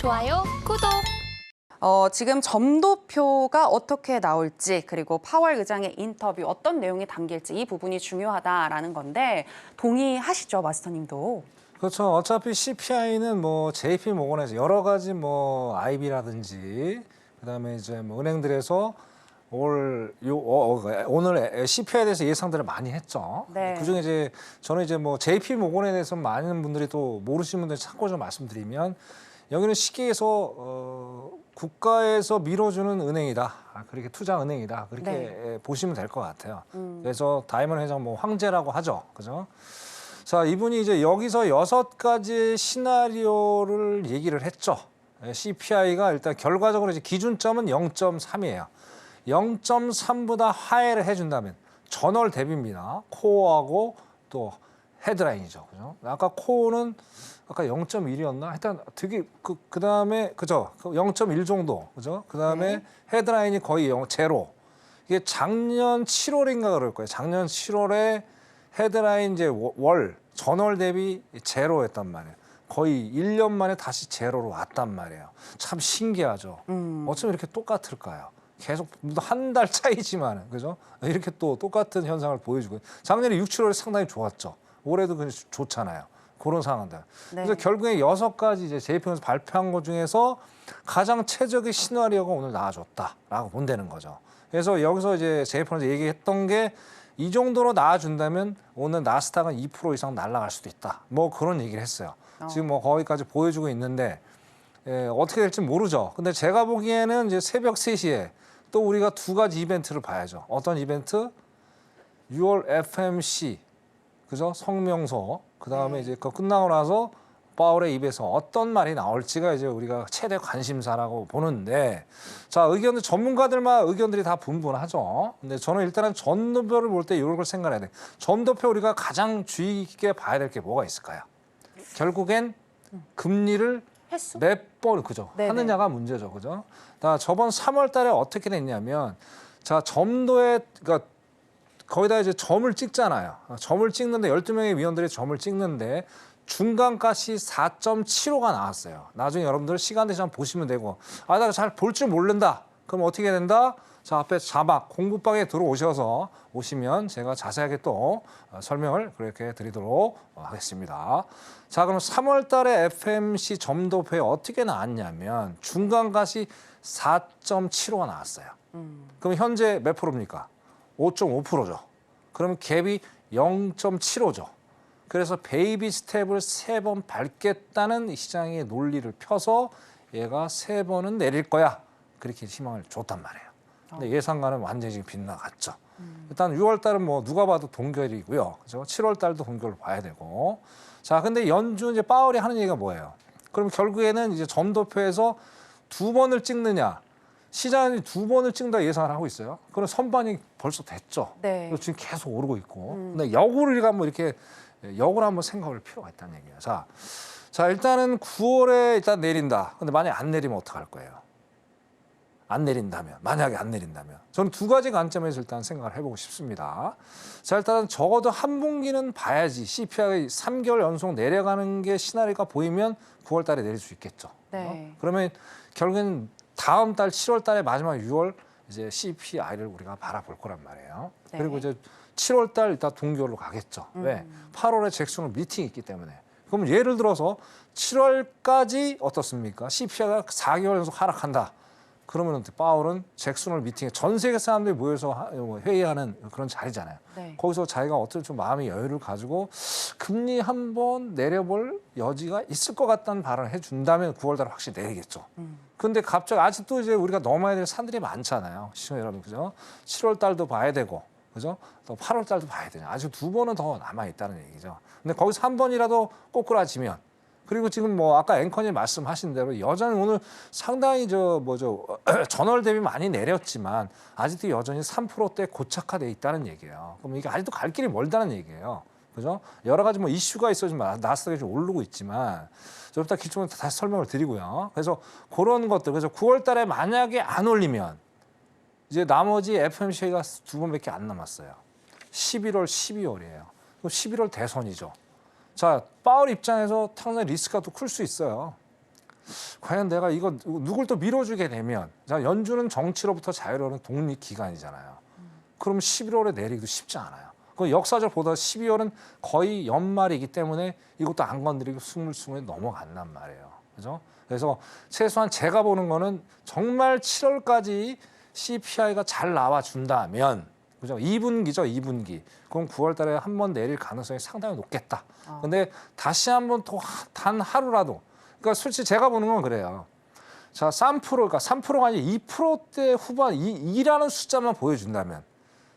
좋아요, 구독. 지금 점도표가 어떻게 나올지 그리고 파월 의장의 인터뷰 어떤 내용이 담길지 이 부분이 중요하다라는 건데 동의하시죠, 마스터님도? 그렇죠. 어차피 CPI는 뭐 JP 모건에서 여러 가지 뭐 IB라든지 그다음에 이제 뭐 은행들에서 오늘 CPI에 대해서 예상들을 많이 했죠. 네. 그중에 이제 저는 이제 뭐 JP 모건에 대해서 많은 분들이 또 모르시는 분들 참고 좀 말씀드리면 여기는 쉽게 국가에서 밀어주는 은행이다. 그렇게 투자 은행이다. 그렇게 네. 보시면 될 것 같아요. 그래서 다이먼 회장 뭐 황제라고 하죠. 그죠? 자, 이분이 이제 여기서 6가지 시나리오를 얘기를 했죠. CPI가 일단 결과적으로 이제 기준점은 0.3이에요. 0.3보다 하회를 해준다면 전월 대비입니다. 코어하고 또 헤드라인이죠. 그죠? 아까 코어는 아까 0.1이었나? 하여튼 되게 그다음에 그죠? 0.1 정도. 그죠? 그다음에 네. 헤드라인이 거의 제로. 이게 작년 7월인가 그럴 거예요. 작년 7월에 헤드라인 이제 전월 대비 제로였단 말이에요. 거의 1년 만에 다시 제로로 왔단 말이에요. 참 신기하죠. 어쩜 이렇게 똑같을까요? 계속 한 달 차이지만 그죠? 이렇게 또 똑같은 현상을 보여주고 작년에 6, 7월에 상당히 좋았죠. 올해도 좋잖아요. 그런 상황들. 네. 그래서 결국에 6가지 이제 JPM에서 발표한 것 중에서 가장 최적의 시나리오가 오늘 나와줬다라고 본다는 거죠. 그래서 여기서 이제 JPM에서 얘기했던 게 이 정도로 나와준다면 오늘 나스닥은 2% 이상 날아갈 수도 있다. 뭐 그런 얘기를 했어요. 지금 뭐 거기까지 보여주고 있는데 어떻게 될지 모르죠. 근데 제가 보기에는 이제 새벽 3시에 또 우리가 2가지 이벤트를 봐야죠. 어떤 이벤트? 6월 FMC, 그죠? 성명서. 그다음에 네. 이제 그거 끝나고 나서 파월의 입에서 어떤 말이 나올지가 이제 우리가 최대 관심사라고 보는데 자, 의견들 전문가들만 의견들이 다 분분하죠. 근데 저는 일단은 점도표를 볼 때 이런 걸 생각해야 돼. 점도표 우리가 가장 주의 깊게 봐야 될 게 뭐가 있을까요? 결국엔 금리를 횟수? 몇 번 그죠? 네네. 하느냐가 문제죠. 그죠? 나 저번 3월 달에 어떻게 됐냐면 자, 점도에 그러니까 거기다 이제 점을 찍잖아요. 점을 찍는데 12명의 위원들이 점을 찍는데 중간값이 4.75가 나왔어요. 나중에 여러분들 시간 되시면 한번 보시면 되고 나 잘 볼 줄 모른다. 그럼 어떻게 된다? 자, 앞에 자막 공부방에 오시면 제가 자세하게 또 설명을 그렇게 드리도록 하겠습니다. 자, 그럼 3월 달에 FMC 점도표에 어떻게 나왔냐면 중간값이 4.75가 나왔어요. 그럼 현재 몇 프로입니까? 5.5%죠. 그럼 갭이 0.75죠. 그래서 베이비 스텝을 3번 밟겠다는 시장의 논리를 펴서 얘가 3번은 내릴 거야. 그렇게 희망을 줬단 말이에요. 근데 예상과는 완전히 지금 빗나갔죠. 일단 6월 달은 뭐 누가 봐도 동결이고요. 그죠? 7월 달도 동결을 봐야 되고. 자, 근데 연준 이제 파월이 하는 얘기가 뭐예요? 그럼 결국에는 이제 점도표에서 2번을 찍느냐? 시장이 2번을 찍는다 예상을 하고 있어요. 그럼 선반이 벌써 됐죠. 네. 그리고 지금 계속 오르고 있고. 근데 역으로 우리가 뭐 이렇게 역으로 한번 생각할 필요가 있다는 얘기예요. 자, 일단은 9월에 일단 내린다. 근데 만약에 안 내리면 어떡할 거예요? 안 내린다면, 만약에 안 내린다면. 저는 2가지 관점에서 일단 생각을 해보고 싶습니다. 자, 일단은 적어도 한 분기는 봐야지. CPI가 3개월 연속 내려가는 게 시나리오가 보이면 9월 달에 내릴 수 있겠죠. 네. 그러면 결국엔 다음 달 7월 달에 마지막 6월 이제 CPI를 우리가 바라볼 거란 말이에요. 네. 그리고 이제 7월 달 일단 동결로 가겠죠. 왜? 8월에 잭슨홀 미팅이 있기 때문에. 그럼 예를 들어서 7월까지 어떻습니까? CPI가 4개월 연속 하락한다. 그러면 파월은 잭슨홀 미팅에 전 세계 사람들이 모여서 회의하는 그런 자리잖아요. 네. 거기서 자기가 어떤 좀 마음의 여유를 가지고 금리 한번 내려볼 여지가 있을 것 같다는 발언을 해준다면 9월 달에 확실히 내리겠죠. 근데 갑자기 아직도 이제 우리가 넘어야 될 산들이 많잖아요. 시청자 여러분, 그죠? 7월 달도 봐야 되고, 그죠? 또 8월 달도 봐야 되냐. 아직 2번은 더 남아 있다는 얘기죠. 근데 거기서 한 번이라도 꼬꾸라지면, 그리고 지금 뭐 아까 앵커님 말씀하신 대로 여전히 오늘 상당히 전월 대비 많이 내렸지만 아직도 여전히 3%대 고착화돼 있다는 얘기예요. 그럼 이게 아직도 갈 길이 멀다는 얘기예요. 그죠? 여러 가지 뭐 이슈가 있어지만 나스닥이 좀 오르고 있지만 좀 이따 기초는 다시 설명을 드리고요. 그래서 그런 것들. 그래서 9월 달에 만약에 안 올리면 이제 나머지 FMC가 2번밖에 안 남았어요. 11월, 12월이에요. 11월 대선이죠. 자, 파월 입장에서 상당히 리스크가 또 클 수 있어요. 과연 내가 이거 누굴 또 밀어주게 되면 자, 연준은 정치로부터 자유로운 독립기관이잖아요. 그럼 11월에 내리기도 쉽지 않아요. 그 역사적 보다 12월은 거의 연말이기 때문에 이것도 안 건드리고 스물스물 넘어간단 말이에요. 그죠? 그래서 최소한 제가 보는 거는 정말 7월까지 CPI가 잘 나와준다면, 그죠? 2분기죠, 2분기. 그럼 9월 달에 한 번 내릴 가능성이 상당히 높겠다. 근데 다시 한번 또 단 하루라도, 그러니까 솔직히 제가 보는 건 그래요. 자, 3%, 그러니까 3%가 아니라 2%대 후반, 2라는 숫자만 보여준다면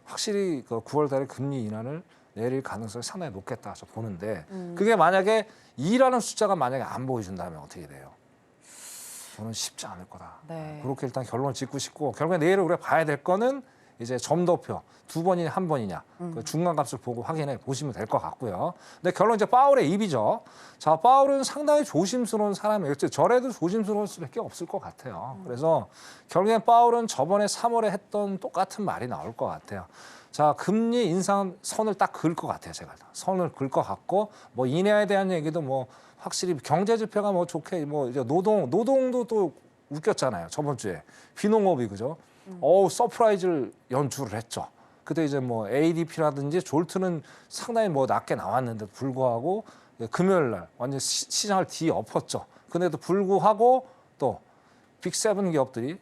확실히 그 9월 달에 금리 인하를 내릴 가능성이 상당히 높겠다 저 보는데 그게 만약에 2라는 숫자가 만약에 안 보여준다면 어떻게 돼요? 저는 쉽지 않을 거다. 네. 그렇게 일단 결론을 짓고 싶고 결국에 내일 우리가 봐야 될 거는 이제 점도표 두 번이냐 한 번이냐 그 중간값을 보고 확인해 보시면 될 것 같고요. 근데 결론 이제 파월의 입이죠. 자, 파월은 상당히 조심스러운 사람이에요. 저래도 조심스러울 수밖에 없을 것 같아요. 그래서 결국엔 파월은 저번에 3월에 했던 똑같은 말이 나올 것 같아요. 자, 금리 인상 선을 딱 그을 것 같아요. 제가 선을 그을 것 같고 뭐 인하에 대한 얘기도 뭐 확실히 경제 지표가 뭐 좋게 뭐 이제 노동도 또 웃겼잖아요. 저번 주에 비농업이 그죠? 서프라이즈를 연출을 했죠. 그때 이제 뭐 ADP라든지 졸트는 상당히 뭐 낮게 나왔는데도 불구하고 금요일 날 완전 시장을 뒤엎었죠. 근데도 불구하고 또 빅7 기업들이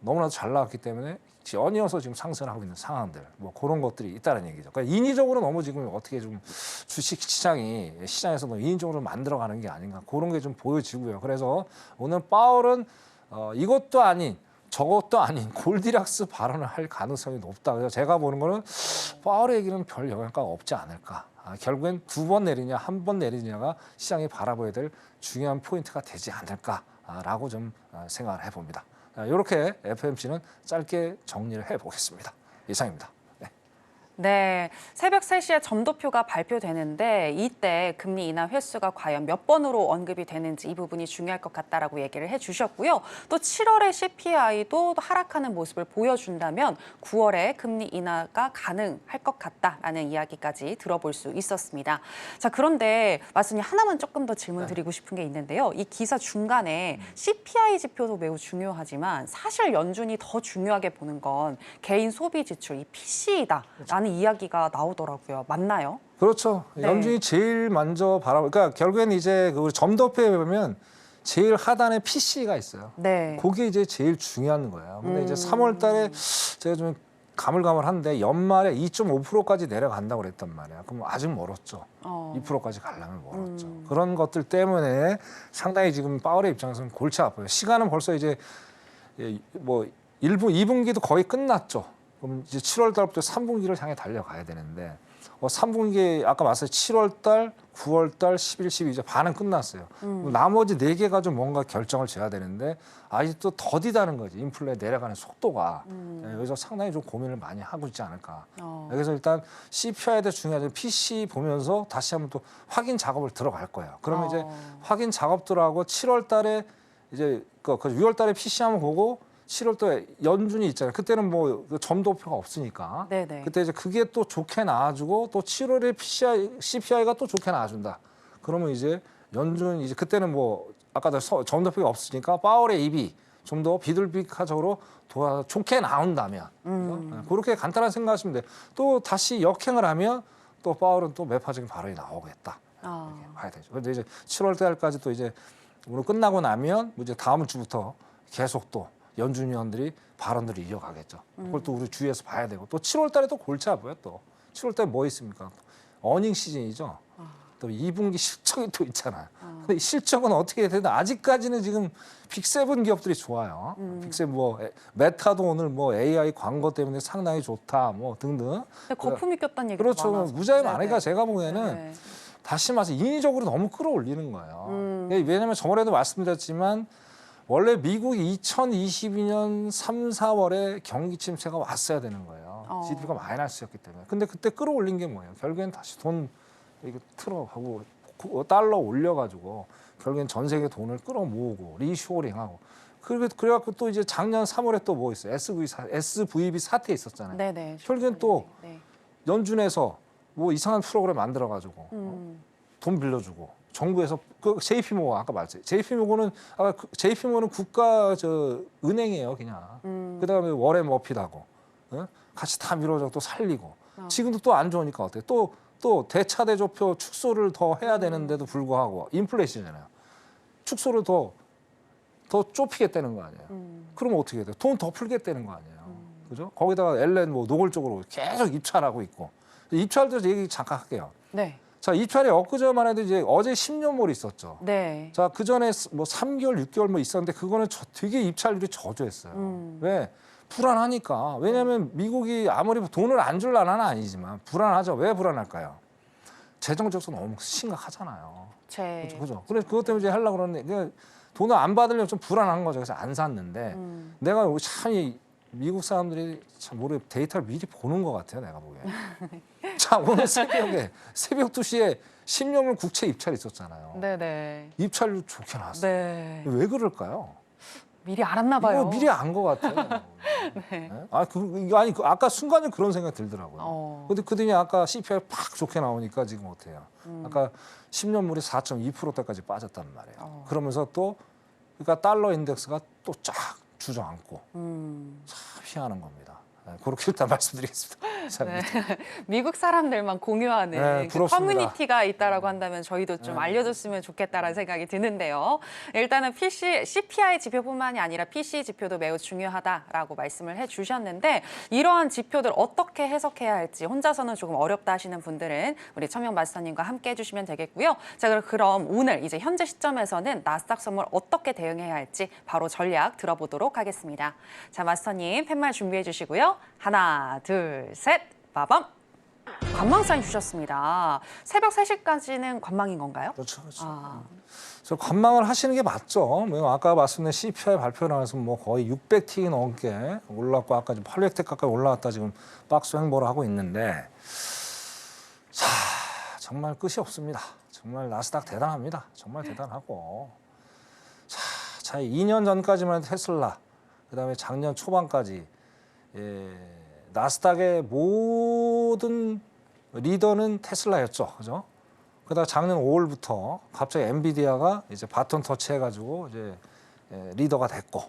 너무나도 잘 나왔기 때문에 연이어서 지금 상승을 하고 있는 상황들, 뭐 그런 것들이 있다는 얘기죠. 그러니까 인위적으로 너무 지금 어떻게 좀 주식 시장에서 너무 인위적으로 만들어가는 게 아닌가 그런 게 좀 보여지고요. 그래서 오늘 파월은 이것도 아닌 저것도 아닌 골디락스 발언을 할 가능성이 높다. 그래서 제가 보는 거는 파월의 얘기는 별 영향가 없지 않을까. 결국엔 두 번 내리냐 한 번 내리냐가 시장이 바라봐야 될 중요한 포인트가 되지 않을까라고 좀 생각을 해봅니다. 이렇게 FMC는 짧게 정리를 해보겠습니다. 이상입니다. 네, 새벽 3시에 점도표가 발표되는데 이때 금리 인하 횟수가 과연 몇 번으로 언급이 되는지 이 부분이 중요할 것 같다라고 얘기를 해주셨고요. 또 7월에 CPI도 하락하는 모습을 보여준다면 9월에 금리 인하가 가능할 것 같다라는 이야기까지 들어볼 수 있었습니다. 자, 그런데 마스님 하나만 조금 더 질문 드리고 싶은 게 있는데요. 이 기사 중간에 CPI 지표도 매우 중요하지만 사실 연준이 더 중요하게 보는 건 개인 소비 지출, 이 PC이다라는 이야기가 나오더라고요. 맞나요? 그렇죠. 네. 연준이 제일 먼저 그러니까 결국엔 이제 그 점도표에 보면 제일 하단에 PC가 있어요. 네. 그게 이제 제일 중요한 거예요. 근데 이제 3월 달에 제가 좀 가물가물한데 연말에 2.5%까지 내려간다고 그랬단 말이야. 그럼 아직 멀었죠. 2%까지 가려면 멀었죠. 그런 것들 때문에 상당히 지금 파월의 입장에서는 골치 아파요. 시간은 벌써 이제 뭐 2분기도 거의 끝났죠. 그럼 이제 7월 달부터 3분기를 향해 달려가야 되는데 3분기 아까 말씀드린 7월 달, 9월 달, 11, 12 이제 반은 끝났어요. 나머지 4개가 좀 뭔가 결정을 지어야 되는데 아직도 더디다는 거지. 인플레 내려가는 속도가. 여기서 상당히 좀 고민을 많이 하고 있지 않을까. 그래서 일단 CPI에 대해 중요하죠. PC 보면서 다시 한번 또 확인 작업을 들어갈 거예요. 그러면 이제 확인 작업들하고 7월 달에 이제 그 6월 달에 PC 한번 보고 7월 달에 연준이 있잖아요. 그때는 뭐 점도표가 없으니까. 네네. 그때 이제 그게 또 좋게 나와주고 또 7월에 CPI가 또 좋게 나와준다. 그러면 이제 연준 이제 그때는 뭐 아까도 점도표가 없으니까 파월의 입이 좀 더 비둘비카적으로 좋게 나온다면 그렇게 간단한 생각하시면 돼요. 또 다시 역행을 하면 또 파월은 또 매파적인 발언이 나오겠다. 이렇게 봐야 되죠. 근데 이제 7월 달까지 또 이제 오늘 끝나고 나면 이제 다음 주부터 계속 또 연준 위원들이 발언들을 이어가겠죠. 그걸 또 우리 주위에서 봐야 되고 또 7월 달에 또 골치 아파요. 또 7월 달에 뭐 있습니까? 어닝 시즌이죠. 또 2분기 실적이 또 있잖아요. 근데 이 실적은 어떻게 되든 아직까지는 지금 빅7 기업들이 좋아요. 빅7 뭐 메타도 오늘 뭐 AI 광고 때문에 상당히 좋다 뭐 등등. 근데 거품이 꼈다는 얘기가 그렇죠. 많아서. 무지하게 네네. 많으니까 제가 보기에는 네. 다시 말해서 인위적으로 너무 끌어올리는 거예요. 왜냐하면 저번에도 말씀드렸지만 원래 미국이 2022년 3, 4월에 경기 침체가 왔어야 되는 거예요. GDP가 마이너스였기 때문에. 근데 그때 끌어올린 게 뭐예요? 결국엔 다시 돈 이거 틀어가고 달러 올려가지고 결국엔 전 세계 돈을 끌어모으고 리쇼링하고 그래갖고 또 이제 작년 3월에 또 뭐 있어요? SVB 사태 있었잖아요. 네네. 결국엔 또 네. 연준에서 뭐 이상한 프로그램 만들어가지고 돈 빌려주고 정부에서 그 JP모건 아까 말했어요. JP모건은 국가 은행이에요, 그냥. 그다음에 워렌 버핏하고 같이 다 밀어줘 또 살리고. 지금도 또 안 좋으니까 어때? 또 대차대조표 축소를 더 해야 되는데도 불구하고 인플레이션이잖아요. 축소를 더 좁히겠다는 거 아니에요. 그러면 어떻게 돼요? 돈 더 풀겠다는 거 아니에요. 그죠? 거기다가 엘렌 뭐 노골적으로 계속 입찰하고 있고. 입찰도 얘기 잠깐 할게요. 네. 자, 입찰이 엊그제만 해도 이제 어제 10년몰이 있었죠. 네. 자, 그 전에 뭐 3개월, 6개월 뭐 있었는데 그거는 되게 입찰률이 저조했어요. 왜? 불안하니까. 왜냐하면 미국이 아무리 돈을 안 줄라나는 아니지만 불안하죠. 왜 불안할까요? 재정적으로 너무 심각하잖아요. 그죠? 그래서 그것 때문에 이제 하려고 그러는데 돈을 안 받으려면 좀 불안한 거죠. 그래서 안 샀는데 내가 참 미국 사람들이 참 모르게 데이터를 미리 보는 것 같아요. 내가 보기에. 자, 오늘 새벽 2시에 10년물 국채 입찰이 있었잖아요. 네네. 입찰률 좋게 나왔어요. 네. 왜 그럴까요? 미리 알았나 봐요. 이거 미리 안 것 같아요. 네. 아까 순간에 그런 생각이 들더라고요. 근데 그더니 아까 CPI 팍 좋게 나오니까 지금 어때요? 아까 10년물이 4.2%대까지 빠졌단 말이에요. 그러면서 또 그러니까 달러 인덱스가 또 쫙 주저앉고 참 희한한 겁니다. 그렇게 일단 말씀드리겠습니다. 네. 미국 사람들만 공유하는 네, 그 부럽습니다. 커뮤니티가 있다라고 한다면 저희도 좀 알려줬으면 좋겠다라는 생각이 드는데요. 일단은 CPI 지표뿐만이 아니라 PCE 지표도 매우 중요하다라고 말씀을 해주셨는데 이러한 지표들 어떻게 해석해야 할지 혼자서는 조금 어렵다 하시는 분들은 우리 천명 마스터님과 함께 해주시면 되겠고요. 자, 그럼 오늘 이제 현재 시점에서는 나스닥 선물 어떻게 대응해야 할지 바로 전략 들어보도록 하겠습니다. 자, 마스터님 팻말 준비해 주시고요. 하나, 둘, 셋, 빠밤! 관망사인 주셨습니다. 새벽 3시까지는 관망인 건가요? 그렇죠. 아. 저 관망을 하시는 게 맞죠. 뭐 아까 말씀드린 CPI 발표 나와서 뭐 거의 600T 넘게 올랐고 아까 지금 800T 가까이 올라왔다 지금 박스 횡보를 하고 있는데 자, 정말 끝이 없습니다. 정말 나스닥 대단합니다. 정말 대단하고 자 2년 전까지만 해도 테슬라 그다음에 작년 초반까지 나스닥의 모든 리더는 테슬라였죠, 그죠? 그다가 작년 5월부터 갑자기 엔비디아가 이제 바톤 터치해가지고 이제 리더가 됐고,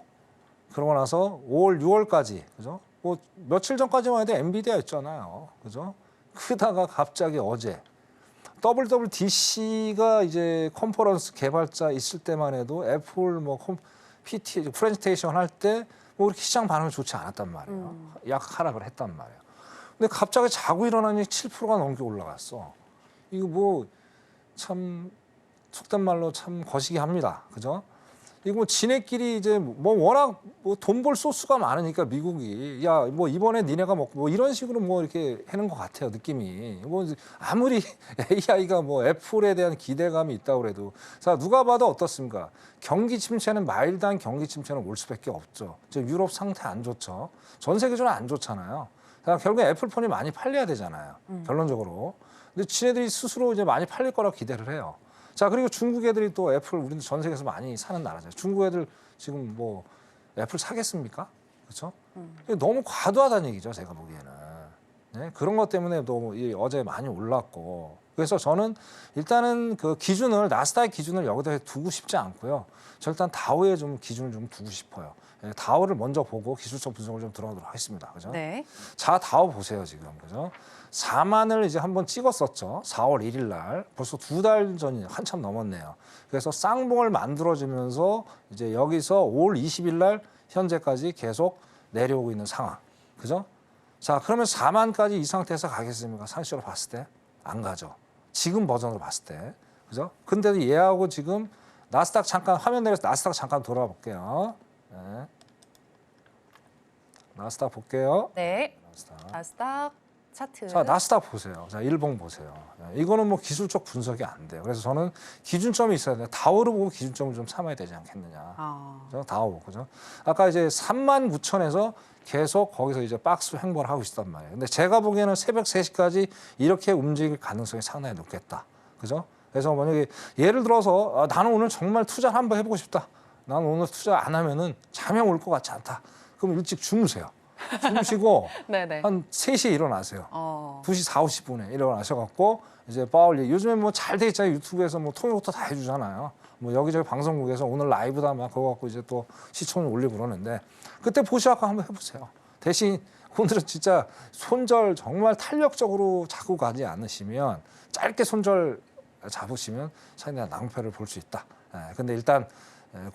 그러고 나서 5월, 6월까지, 그죠? 뭐 며칠 전까지만 해도 엔비디아였잖아요, 그죠? 그러다가 갑자기 어제 WWDC가 이제 컨퍼런스 개발자 있을 때만 해도 애플 뭐 PT 프레젠테이션 할 때 뭐 그렇게 시장 반응이 좋지 않았단 말이에요. 약 하락을 했단 말이에요. 근데 갑자기 자고 일어나니 7%가 넘게 올라갔어. 이거 뭐 참 속된 말로 참 거시기 합니다. 그죠? 이거 뭐 지네끼리 이제 뭐 워낙 뭐 돈 벌 소스가 많으니까 미국이 야 뭐 이번에 니네가 먹고 뭐 이런 식으로 뭐 이렇게 하는 것 같아요, 느낌이. 뭐 아무리 AI가 뭐 애플에 대한 기대감이 있다고 그래도 자 누가 봐도 어떻습니까? 경기 침체는 마일드한 경기 침체는 올 수밖에 없죠. 지금 유럽 상태 안 좋죠. 전 세계적으로 안 좋잖아요. 결국에 애플폰이 많이 팔려야 되잖아요. 결론적으로. 근데 지네들이 스스로 이제 많이 팔릴 거라고 기대를 해요. 자, 그리고 중국 애들이 또 애플 우리는 전 세계에서 많이 사는 나라잖아요. 중국 애들 지금 뭐 애플 사겠습니까? 그렇죠? 너무 과도하다는 얘기죠, 제가 보기에는. 네? 그런 것 때문에 너무 어제 많이 올랐고. 그래서 저는 일단은 그 기준을 나스닥 기준을 여기다 두고 싶지 않고요. 저 일단 다우에 좀 기준을 좀 두고 싶어요. 네, 다우를 먼저 보고 기술적 분석을 좀 들어가도록 하겠습니다. 그죠? 네. 자, 다우 보세요, 지금. 그죠? 4만을 이제 한번 찍었었죠. 4월 1일 날. 벌써 2달 전이 한참 넘었네요. 그래서 쌍봉을 만들어주면서 이제 여기서 5월 20일 날 현재까지 계속 내려오고 있는 상황. 그죠? 자, 그러면 4만까지 이 상태에서 가겠습니까? 산시로 봤을 때? 안 가죠. 지금 버전으로 봤을 때. 그죠? 근데도 얘하고 지금 나스닥 잠깐 화면 내려서 나스닥 잠깐 돌아와 볼게요. 네. 나스닥 볼게요. 네. 나스닥. 나스닥 차트. 자, 나스닥 보세요. 자, 일봉 보세요. 이거는 뭐 기술적 분석이 안 돼요. 그래서 저는 기준점이 있어야 돼요. 다우를 보고 기준점을 좀 삼아야 되지 않겠느냐. 그죠? 다우, 그죠? 아까 이제 39,000에서 계속 거기서 이제 박스 횡보를 하고 있었단 말이에요. 근데 제가 보기에는 새벽 3시까지 이렇게 움직일 가능성이 상당히 높겠다. 그죠? 그래서 만약에 예를 들어서 나는 오늘 정말 투자를 한번 해보고 싶다. 나는 오늘 투자 안 하면은 잠이 올 것 같지 않다. 그럼 일찍 주무세요. 숨 쉬고 네네. 한 3시에 일어나세요. 2시 40분에 일어나셔갖고 이제 파울리 요즘에 뭐 잘 돼 있잖아요. 유튜브에서 뭐 통역도 다 해주잖아요. 뭐 여기저기 방송국에서 오늘 라이브다 막 그거 갖고 이제 또 시청을 올리고 그러는데 그때 보시고 한번 해보세요. 대신 오늘은 진짜 손절 정말 탄력적으로 잡고 가지 않으시면 짧게 손절 잡으시면 상당히 낭패를 볼 수 있다. 근데 일단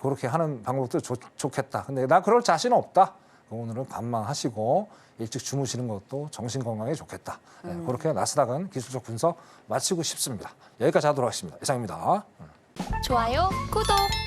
그렇게 하는 방법도 좋겠다. 근데 나 그럴 자신은 없다. 오늘은 관망하시고 일찍 주무시는 것도 정신 건강에 좋겠다. 그렇게 나스닥은 기술적 분석 마치고 싶습니다. 여기까지 하도록 하겠습니다. 이상입니다. 좋아요, 구독.